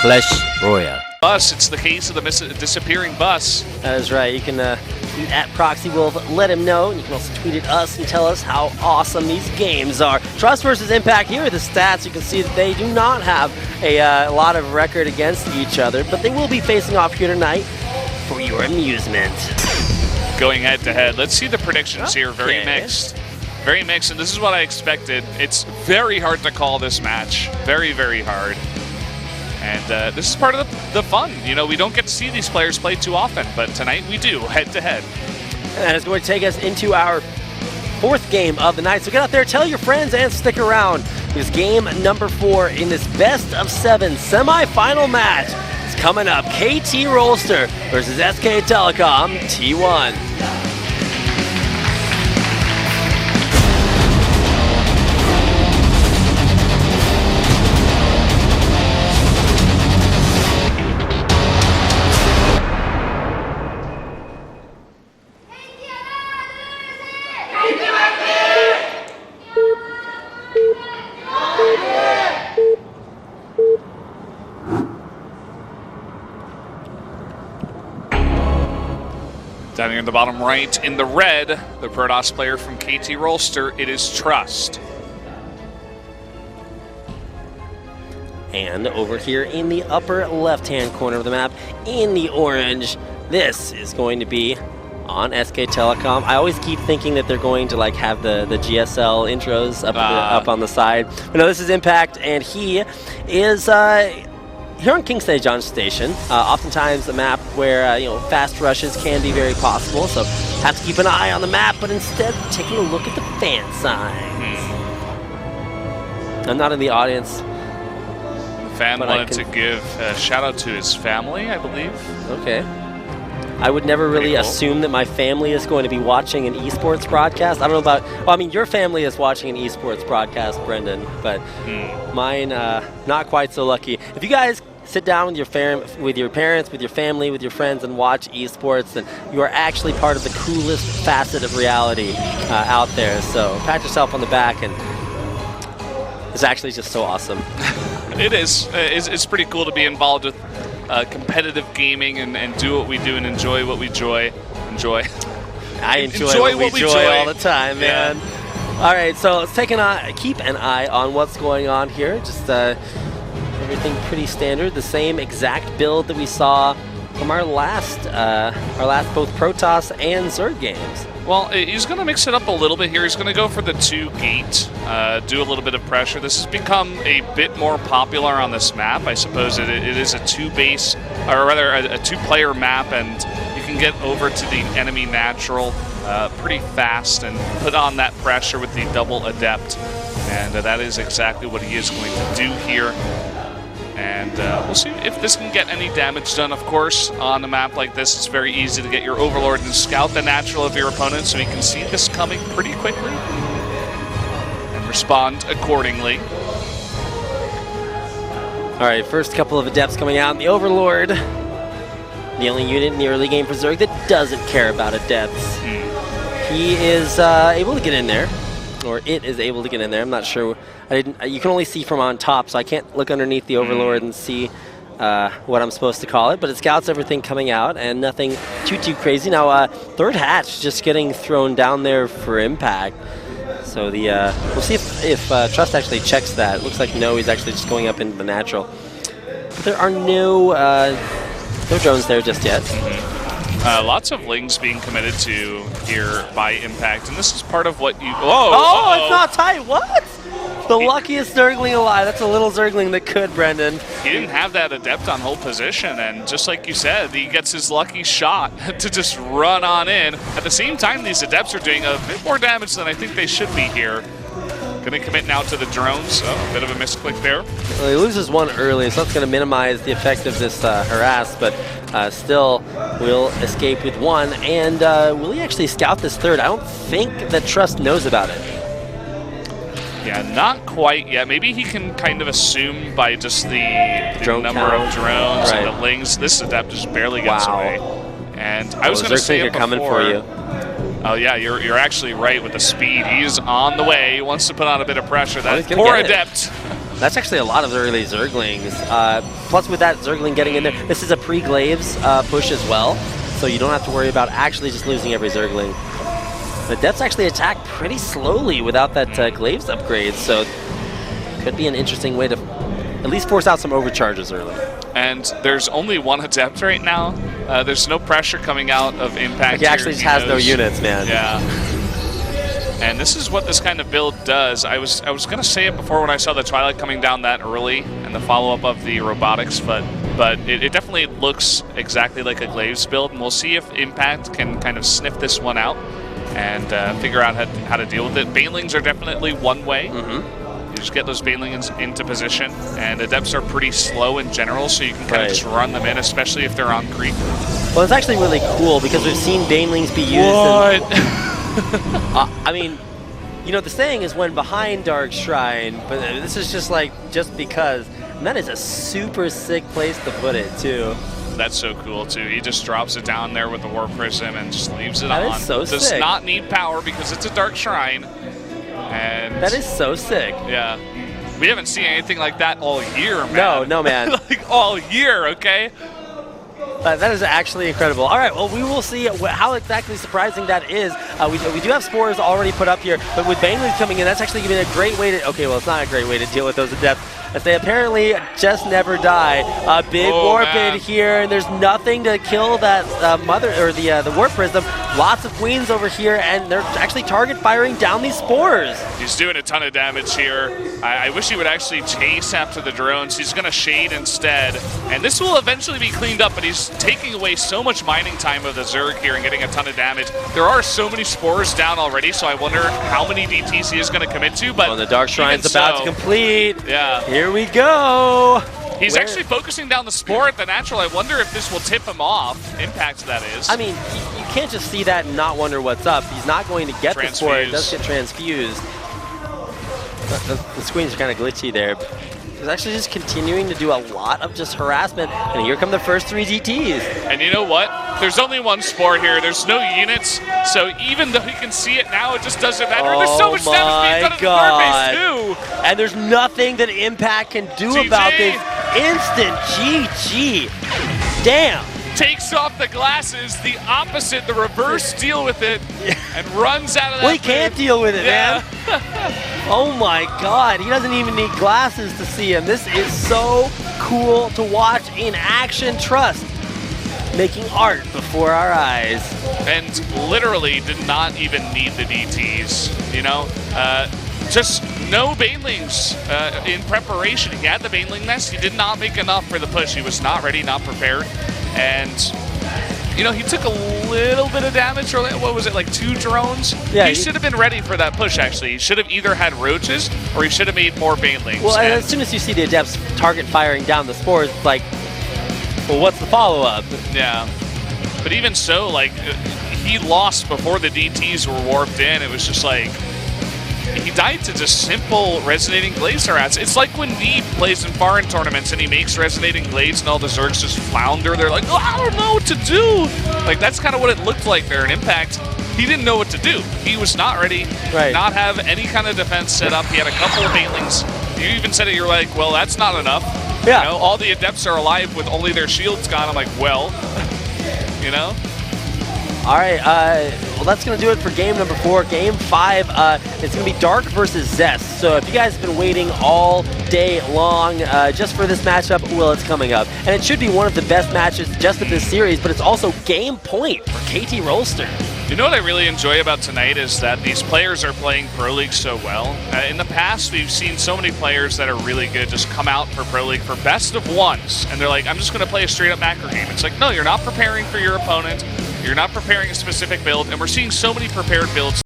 Clash Royale. Bus, it's the case of the disappearing bus. That is right. You can tweet at ProxyWolf, let him know. You can also tweet at us and tell us how awesome these games are. Trust versus Impact, here are the stats. You can see that they do not have a lot of record against each other, but they will be facing off here tonight for your amusement. Going head to head. Let's see the predictions here. Very mixed. Very mixed, and this is what I expected. It's very hard to call this match. Very, very hard. And this is part of the fun. You know, we don't get to see these players play too often, but tonight we do, head-to-head. And it's going to take us into our fourth game of the night. So get out there, tell your friends, and stick around. Because game number 4 in this best-of-7 semi-final match is coming up. KT Rolster versus SK Telecom T1. Down here in the bottom right, in the red, the Protoss player from KT Rolster, it is Trust. And over here in the upper left-hand corner of the map, in the orange, this is going to be on SK Telecom. I always keep thinking that they're going to like have the GSL intros up on the side. But no, this is Impact, and he is here on King Stage on Station. Oftentimes a map where you know, fast rushes can be very possible, so have to keep an eye on the map, but instead taking a look at the fan signs. I'm not in the audience. Fan wanted to give a shout out to his family, I believe. Okay. I would never really assume that my family is going to be watching an esports broadcast. I don't know about, well, I mean, your family is watching an esports broadcast, Brendan, but mine, not quite so lucky. If you guys sit down with your parents, with your family, with your friends, and watch esports, then you are actually part of the coolest facet of reality out there. So pat yourself on the back, and it's actually just so awesome. It is. It's pretty cool to be involved with competitive gaming and do what we do and enjoy what we enjoy. I enjoy what we enjoy all the time, man. Yeah. All right, so let's keep an eye on what's going on here. Just everything pretty standard. The same exact build that we saw from our last both Protoss and Zerg games. Well, he's going to mix it up a little bit here. He's going to go for the 2-gate, do a little bit of pressure. This has become a bit more popular on this map. I suppose it is a 2-base, or rather a 2-player map, and you can get over to the enemy natural pretty fast and put on that pressure with the double adept. And that is exactly what he is going to do here. And we'll see if this can get any damage done. Of course, on a map like this, it's very easy to get your Overlord and scout the natural of your opponent, so you can see this coming pretty quickly and respond accordingly. All right, first couple of adepts coming out. The Overlord, the only unit in the early game for Zerg that doesn't care about adepts. He is able to get in there. Or it is able to get in there. I'm not sure. You can only see from on top, so I can't look underneath the Overlord and see what I'm supposed to call it. But it scouts everything coming out, and nothing too crazy. Now, third hatch just getting thrown down there for Impact. So the we'll see if Trust actually checks that. It looks like no, he's actually just going up into the natural. But there are no drones there just yet. Lots of Lings being committed to here by Impact, and this is part of what you... Oh, it's not tight. What? The luckiest Zergling alive. That's a little Zergling that could, Brendan. He didn't have that adept on hold position, and just like you said, he gets his lucky shot to just run on in. At the same time, these adepts are doing a bit more damage than I think they should be here. Going to commit now to the drones. Oh, a bit of a misclick there. Well, he loses one early, so that's going to minimize the effect of this harass, but still will escape with one. And will he actually scout this third? I don't think that Trust knows about it. Yeah, not quite yet. Maybe he can kind of assume by just the number of drones and the Lings. This adept just barely gets away. And I was going to say it before. Coming for you. Oh yeah, you're actually right with the speed. He's on the way. He wants to put on a bit of pressure. That poor adept. That's actually a lot of the early Zerglings. Plus with that Zergling getting in there, this is a pre-Glaives push as well, so you don't have to worry about actually just losing every Zergling. The Depths actually attack pretty slowly without that Glaives upgrade, so could be an interesting way to at least force out some overcharges early. And there's only one Adept right now. There's no pressure coming out of Impact. He actually just has no units, man. Yeah. And this is what this kind of build does. I was going to say it before when I saw the Twilight coming down that early and the follow-up of the robotics, but it definitely looks exactly like a Glaives build, and we'll see if Impact can kind of sniff this one out and figure out how to deal with it. Banelings are definitely one way. You just get those Banelings into position, and Adepts are pretty slow in general, so you can kind of just run them in, especially if they're on creep. Well, it's actually really cool because we've seen Banelings be used. What? I mean, you know, the saying is when behind Dark Shrine, but this is just like, just because. And that is a super sick place to put it, too. That's so cool, too. He just drops it down there with the Warp Prism and just leaves it on. That is so sick. Does not need power because it's a Dark Shrine. And that is so sick. Yeah. We haven't seen anything like that all year, man. No, man. Like, all year, okay? That is actually incredible. All right, well, we will see how exactly surprising that is. We do have Spores already put up here, but with Banelings coming in, that's actually going to be a great way to... Okay, well, it's not a great way to deal with those Adepts, as they apparently just never die. A big warp in here, and there's nothing to kill that the Warp Prism. Lots of Queens over here, and they're actually target firing down these Spores. He's doing a ton of damage here. I wish he would actually chase after the drones. He's going to shade instead, and this will eventually be cleaned up, but he's taking away so much mining time of the Zerg here and getting a ton of damage. There are so many Spores down already, so I wonder how many DTs he is going to commit to, but the Dark Shrine's about to complete. Yeah. Here we go. He's actually focusing down the Spore at the natural. I wonder if this will tip him off. Impact, that is. I mean, you can't just see that and not wonder what's up. He's not going to get the Spore. It does get transfused. The screens are kind of glitchy there. He's actually just continuing to do a lot of just harassment, and here come the first 3 DTs. And you know what? There's only one Spore here. There's no units, so even though you can see it now, it just doesn't matter. There's so much damage being done in the third base, too. And there's nothing that Impact can do about this. Instant GG. Damn. Takes off the glasses, the opposite, the reverse deal with it, and runs out of that. Well, he can't deal with it, man. Oh my God, he doesn't even need glasses to see him. This is so cool to watch in action. Trust, making art before our eyes. And literally did not even need the DTs, you know? Just no Banelings in preparation. He had the Baneling nest, he did not make enough for the push. He was not ready, not prepared. And, you know, he took a little bit of damage, or what was it, like 2 drones? Yeah, he should have been ready for that push, actually. He should have either had roaches, or he should have made more Banelings. Well, and as soon as you see the Adepts target firing down the Spores, it's like, well, what's the follow-up? Yeah. But even so, like, he lost before the DTs were warped in. It was just like, he died to just simple Resonating Glaives harass. It's like when Neeb plays in foreign tournaments and he makes Resonating Glaives and all the Zergs just flounder. They're like, oh, I don't know what to do. Like, that's kind of what it looked like there in Impact. He didn't know what to do. He was not ready, not have any kind of defense set up. He had a couple of Banelings. You even said it, you're like, well, that's not enough. Yeah. You know, all the Adepts are alive with only their shields gone. I'm like, well, you know? All right, well, that's going to do it for game number 4. Game 5, it's going to be Dark versus Zest. So if you guys have been waiting all day long just for this matchup, well, it's coming up. And it should be one of the best matches just of this series, but it's also game point for KT Rolster. You know what I really enjoy about tonight is that these players are playing Pro League so well. In the past, we've seen so many players that are really good just come out for Pro League for best of ones, and they're like, I'm just going to play a straight-up macro game. It's like, no, you're not preparing for your opponent. You're not preparing a specific build, and we're seeing so many prepared builds